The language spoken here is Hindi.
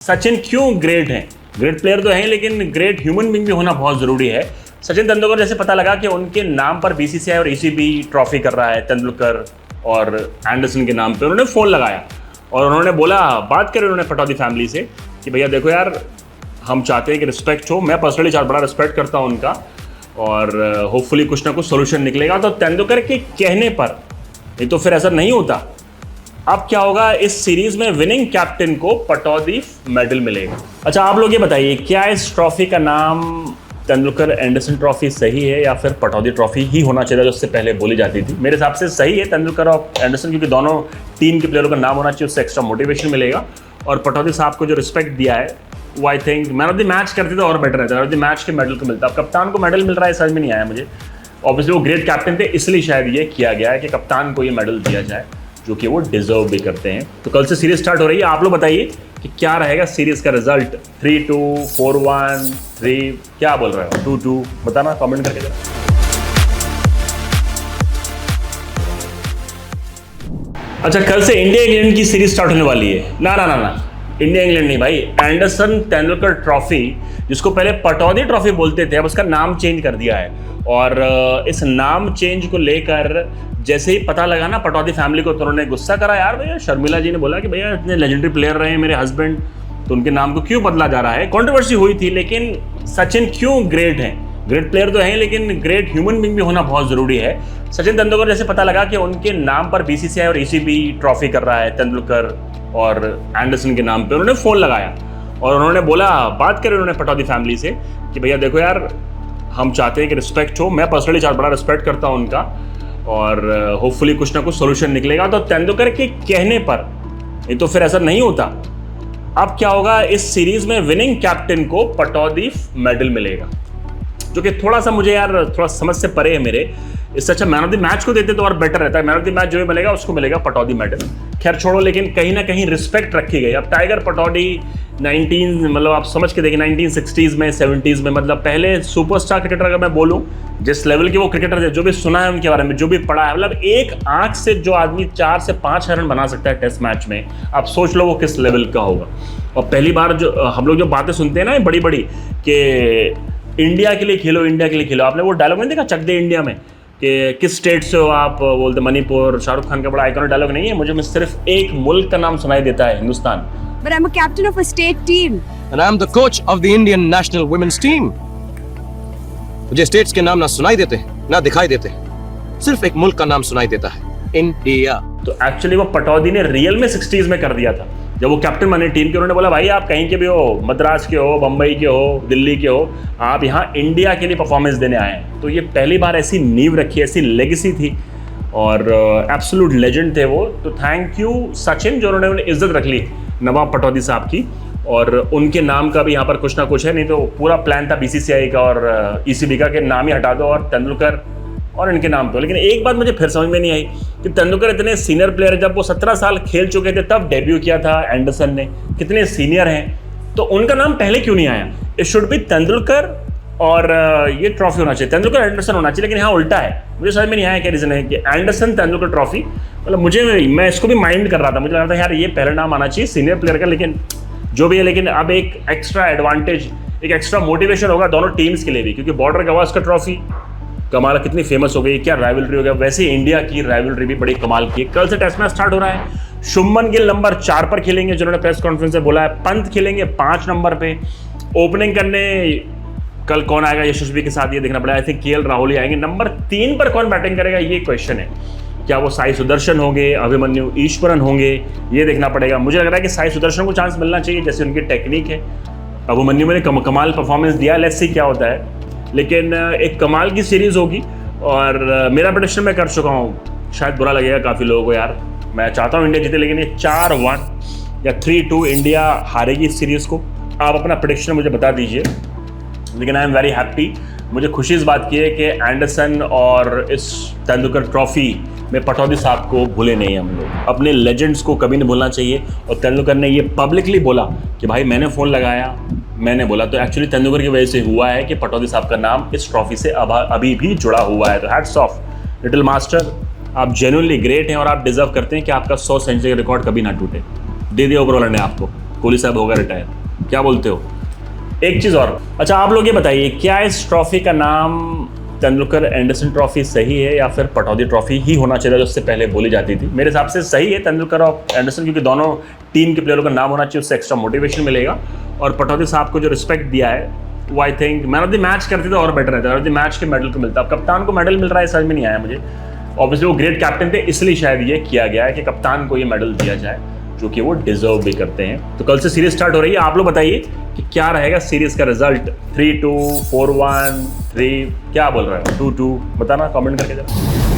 सचिन क्यों ग्रेट हैं? ग्रेट प्लेयर तो हैं, लेकिन ग्रेट ह्यूमन बीइंग भी होना बहुत ज़रूरी है। सचिन तेंदुलकर जैसे पता लगा कि उनके नाम पर बीसीसीआई और ईसीबी ट्रॉफी कर रहा है तेंदुलकर और एंडरसन के नाम पे, उन्होंने फ़ोन लगाया और उन्होंने बोला, बात करें उन्होंने पटौदी फैमिली से कि भैया देखो यार, हम चाहते हैं कि रिस्पेक्ट हो। मैं पर्सनली बड़ा रिस्पेक्ट करता हूँ उनका और होपफुली कुछ ना कुछ सोल्यूशन निकलेगा। तो तेंदुलकर के कहने पर, नहीं तो फिर ऐसा नहीं होता। अब क्या होगा, इस सीरीज में विनिंग कैप्टन को पटौदी मेडल मिलेगा। अच्छा, आप लोग ये बताइए, क्या इस ट्रॉफी का नाम तेंदुलकर एंडरसन ट्रॉफी सही है या फिर पटौदी ट्रॉफी ही होना चाहिए जो उससे पहले बोली जाती थी? मेरे हिसाब से सही है तेंदुलकर और एंडरसन, क्योंकि दोनों टीम के प्लेयरों का नाम होना चाहिए, उससे एक्स्ट्रा मोटिवेशन मिलेगा। और पटौदी साहब को जो रिस्पेक्ट दिया है वो I think man of the match करते तो और बेटर रहता है। मैन ऑफ द मैच के मेडल को मिलता। अब कप्तान को मेडल मिल रहा है, समझ में नहीं आया मुझे। ऑब्वियसली वो ग्रेट कैप्टन थे, इसलिए शायद ये किया गया है कि कप्तान को ये मेडल दिया जाए, जो कि वो डिजर्व भी करते हैं। तो कल से सीरीज स्टार्ट हो रही है। आप लोग बताइए कि क्या रहेगा सीरीज का रिजल्ट? 3-2, 4-1, 3, क्या बोल रहे हो? 2-2 बताना कमेंट करके जरा। अच्छा, कल से इंडिया इंग्लैंड की सीरीज स्टार्ट होने वाली है। ना इंडिया इंग्लैंड नहीं भाई, एंडरसन तेंदुलकर ट्रॉफी, जिसको पहले पटौदी ट्रॉफी बोलते थे, अब उसका नाम चेंज कर दिया है। और इस नाम चेंज को लेकर जैसे ही पता लगा ना पटौदी फैमिली को, तो उन्होंने गुस्सा करा। यार भैया, शर्मिला जी ने बोला कि भैया इतने लेजेंडरी प्लेयर रहे हैं मेरे हस्बैंड, तो उनके नाम को क्यों बदला जा रहा है? कंट्रोवर्सी हुई थी। लेकिन सचिन क्यों ग्रेट हैं? ग्रेट प्लेयर तो हैं, लेकिन ग्रेट ह्यूमन बीइंग भी होना बहुत ज़रूरी है। सचिन तेंदुलकर जैसे पता लगा कि उनके नाम पर बीसीसीआई और ईसीबी ट्रॉफी कर रहा है तेंदुलकर और एंडरसन के नाम पे, उन्होंने फ़ोन लगाया और उन्होंने बोला, बात करें उन्होंने पटौदी फैमिली से कि भैया देखो यार, हम चाहते हैं कि रिस्पेक्ट हो। मैं पर्सनली बड़ा रिस्पेक्ट करता हूँ उनका और होपफुली कुछ ना कुछ सोल्यूशन निकलेगा। तो तेंदुलकर के कहने पर, नहीं तो फिर ऐसा नहीं होता। अब क्या होगा, इस सीरीज में विनिंग कैप्टन को पटौदी मेडल मिलेगा, जो कि थोड़ा सा मुझे यार थोड़ा समझ से परे है मेरे। इससे अच्छा मैन ऑफ द मैच को देते तो और बेटर रहता है। मैन ऑफ द मैच जो भी मिलेगा उसको मिलेगा पटौदी मेडल। खैर छोड़ो, लेकिन कहीं ना कहीं रिस्पेक्ट रखी गई। अब टाइगर पटौदी 19 मतलब आप समझ के देखिए 1960s में 70s में, मतलब पहले सुपरस्टार क्रिकेटर अगर मैं बोलूं, जिस लेवल के वो क्रिकेटर थे, जो भी सुना है उनके बारे में, जो भी पढ़ा है, मतलब एक आंख से जो आदमी 4 से 5 रन बना सकता है टेस्ट मैच में, आप सोच लो वो किस लेवल का होगा। और पहली बार जो हम लोग जो बातें सुनते हैं ना बड़ी बड़ी, कि इंडिया के लिए खेलो, इंडिया के लिए खेलो। आपने वो डायलॉग नहीं देखा चक दे इंडिया में, कि किस स्टेट से हो आप? बोलते मणिपुर। शाहरुख खान का बड़ा आइकॉनिक डायलॉग नहीं है? मुझे में सिर्फ एक मुल्क का नाम सुनाई देता है, Hindustan. But I'm a captain of a state team. And I'm the coach of the Indian national women's team. मुझे स्टेट्स के नाम ना सुनाई देते ना दिखाई देते, सिर्फ एक मुल्क का नाम सुनाई देता है, इंडिया। तो एक्चुअली वो पटौदी ने रियल में 60s में कर दिया था, जब वो कैप्टन बने टीम के। उन्होंने बोला, भाई आप कहीं के भी हो, मद्रास के हो, बम्बई के हो, दिल्ली के हो, आप यहाँ इंडिया के लिए परफॉर्मेंस देने आए हैं। तो ये पहली बार ऐसी नींव रखी, ऐसी लेगेसी थी और एब्सोल्यूट लेजेंड थे वो। तो थैंक यू सचिन, जो उन्होंने इज्जत रख ली नवाब पटौदी साहब की, और उनके नाम का भी यहाँ पर कुछ ना कुछ है। नहीं तो पूरा प्लान था बीसीसीआई का और ईसीबी का कि नाम ही हटा दो और तेंदुलकर और इनके नाम पे। लेकिन एक बात मुझे फिर समझ में नहीं आई कि तेंदुलकर इतने सीनियर प्लेयर, जब वो 17 साल खेल चुके थे तब डेब्यू किया था एंडरसन ने, कितने सीनियर हैं, तो उनका नाम पहले क्यों नहीं आया? इट शुड बी तेंदुलकर और ये ट्रॉफी होना चाहिए, तेंदुलकर एंडरसन होना चाहिए। लेकिन यहाँ उल्टा है। मुझे समझ में नहीं आया क्या रीज़न है कि एंडरसन तेंदुलकर ट्रॉफी। मतलब मैं इसको भी माइंड कर रहा था, मुझे लग रहा था यार ये पहला नाम आना चाहिए सीनियर प्लेयर का, लेकिन जो भी है। लेकिन अब एक एक्स्ट्रा एडवांटेज, एक एक्स्ट्रा मोटिवेशन होगा दोनों टीम्स के लिए भी, क्योंकि बॉर्डर गवास्कर ट्रॉफी कमाल कितनी फेमस हो गई, क्या राइवलरी हो गया। वैसे इंडिया की राइवलरी भी बड़ी कमाल की है। कल से टेस्ट मैच स्टार्ट हो रहा है। शुभमन गिल नंबर 4 पर खेलेंगे, जिन्होंने प्रेस कॉन्फ्रेंस में बोला है। पंत खेलेंगे 5 नंबर पे। ओपनिंग करने कल कौन आएगा यशस्वी के साथ, ये देखना पड़ेगा। आई थिंक केएल राहुल ही आएंगे। नंबर 3 पर कौन बैटिंग करेगा, ये क्वेश्चन है। क्या वो साई सुदर्शन होंगे, अभिमन्यु ईश्वरन होंगे, ये देखना पड़ेगा। मुझे लग रहा है कि साई सुदर्शन को चांस मिलना चाहिए, जैसे उनकी टेक्निक है। अभिमन्यु में कमाल परफॉर्मेंस दिया, लेट्स सी क्या होता है। लेकिन एक कमाल की सीरीज होगी और मेरा प्रेडिक्शन मैं कर चुका हूँ। शायद बुरा लगेगा काफ़ी लोगों को यार, मैं चाहता हूँ इंडिया जीते, लेकिन ये 4-1 या 3-2 इंडिया हारेगी इस सीरीज़ को। आप अपना प्रेडिक्शन मुझे बता दीजिए। लेकिन आई एम वेरी हैप्पी, मुझे खुशी इस बात की है कि एंडरसन और इस तेंदुलकर ट्रॉफी में पटौदी साहब को भूले नहीं हम लोग। अपने लेजेंड्स को कभी नहीं भूलना चाहिए। और तेंदुलकर ने ये पब्लिकली बोला कि भाई मैंने फ़ोन लगाया, मैंने बोला। तो एक्चुअली तेंदुलकर की वजह से हुआ है कि पटौदी साहब का नाम इस ट्रॉफी से अभी भी जुड़ा हुआ है। तो हैट्स ऑफ लिटिल मास्टर, आप जेन्युइनली ग्रेट हैं और आप डिजर्व करते हैं कि आपका 100 सेंचुरी रिकॉर्ड कभी ना टूटे। दे दिया ओवरऑल ने आपको। कोहली साहब होगा रिटायर, क्या बोलते हो? एक चीज़ और, अच्छा आप लोग ये बताइए, क्या इस ट्रॉफी का नाम तेंदुलकर एंडरसन ट्रॉफी सही है या फिर पटौदी ट्रॉफी ही होना चाहिए जो उससे पहले बोली जाती थी? मेरे हिसाब से सही है तेंदुलकर और एंडरसन, क्योंकि दोनों टीम के प्लेयरों का नाम होना चाहिए, उससे एक्स्ट्रा मोटिवेशन मिलेगा। और पटौदी साहब को जो रिस्पेक्ट दिया है वो I think man of the match करते तो और बेटर रहता है। मैन ऑफ द मैच के मेडल को मिलता, अब कप्तान को मेडल मिल रहा है समझ में नहीं आया मुझे। ऑब्वियसली वो ग्रेट कैप्टन थे, इसलिए शायद ये किया गया है कि कप्तान को ये मेडल दिया जाए, जो कि वो डिजर्व भी करते हैं। तो कल से सीरीज स्टार्ट हो रही है, आप लोग बताइए कि क्या रहेगा सीरीज का रिजल्ट, 3-2, 4-1, 3, क्या बोल रहा है, 2-2, बताना कमेंट करके जरा।